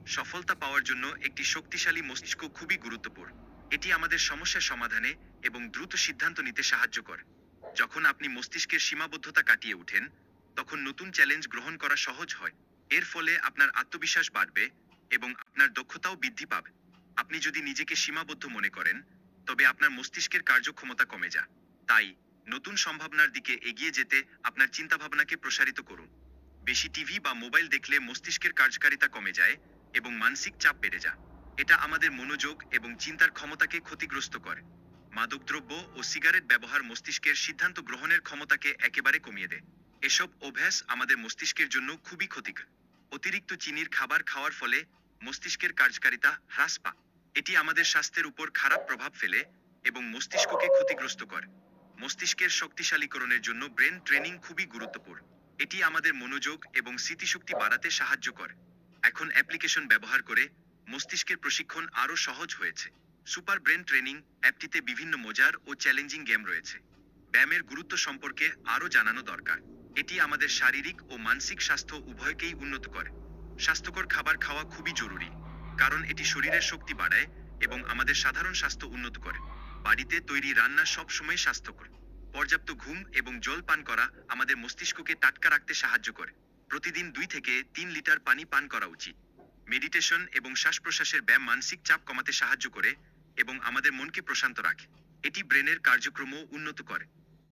সফলতা পাওয়ার জন্য একটি শক্তিশালী মস্তিষ্ক খুবই গুরুত্বপূর্ণ। এটি আমাদের সমস্যা সমাধানে এবং দ্রুত সিদ্ধান্ত নিতে সাহায্য করে। যখন আপনি মস্তিষ্কের সীমাবদ্ধতা কাটিয়ে উঠেন, তখন নতুন চ্যালেঞ্জ গ্রহণ করা সহজ হয়। এর ফলে আপনার আত্মবিশ্বাস বাড়বে এবং আপনার দক্ষতাও বৃদ্ধি পাবে। আপনি যদি নিজেকে সীমাবদ্ধ মনে করেন, তবে আপনার মস্তিষ্কের কার্যক্ষমতা কমে যায়। তাই নতুন সম্ভাবনার দিকে এগিয়ে যেতে আপনার চিন্তাভাবনাকে প্রসারিত করুন। বেশি টিভি বা মোবাইল দেখলে মস্তিষ্কের কার্যকারিতা কমে যায় এবং মানসিক চাপ বেড়ে যায়। এটা আমাদের মনোযোগ এবং চিন্তার ক্ষমতাকে ক্ষতিগ্রস্ত করে। মাদকদ্রব্য ও সিগারেট ব্যবহার মস্তিষ্কের সিদ্ধান্ত গ্রহণের ক্ষমতাকে একেবারে কমিয়ে দেয়। এসব অভ্যাস আমাদের মস্তিষ্কের জন্য খুবই ক্ষতিকর। অতিরিক্ত চিনির খাবার খাওয়ার ফলে মস্তিষ্কের কার্যকারিতা হ্রাস পায়। এটি আমাদের স্বাস্থ্যের উপর খারাপ প্রভাব ফেলে এবং মস্তিষ্ককে ক্ষতিগ্রস্ত করে। মস্তিষ্কের শক্তিশালীকরণের জন্য ব্রেন ট্রেনিং খুবই গুরুত্বপূর্ণ। এটি আমাদের মনোযোগ এবং স্মৃতিশক্তি বাড়াতে সাহায্য করে। এখন অ্যাপ্লিকেশন ব্যবহার করে মস্তিষ্কের প্রশিক্ষণ আরও সহজ হয়েছে। সুপার ব্রেন ট্রেনিং অ্যাপটিতে বিভিন্ন মজার ও চ্যালেঞ্জিং গেম রয়েছে। ব্যায়ামের গুরুত্ব সম্পর্কে আরও জানানো দরকার। এটি আমাদের শারীরিক ও মানসিক স্বাস্থ্য উভয়কেই উন্নত করে। স্বাস্থ্যকর খাবার খাওয়া খুবই জরুরি, কারণ এটি শরীরের শক্তি বাড়ায় এবং আমাদের সাধারণ স্বাস্থ্য উন্নত করে। বাড়িতে তৈরি রান্না সবসময় স্বাস্থ্যকর। পর্যাপ্ত ঘুম এবং জল পান করা আমাদের মস্তিষ্ককে টাটকা রাখতে সাহায্য করে। প্রতিদিন 2 থেকে 3 লিটার পানি পান করা উচিত। মেডিটেশন এবং শ্বাস প্রশ্বাসের ব্যায়াম মানসিক চাপ কমাতে সাহায্য করে এবং আমাদের মনকে প্রশান্ত রাখে। এটি ব্রেনের কার্যক্রমও উন্নত করে।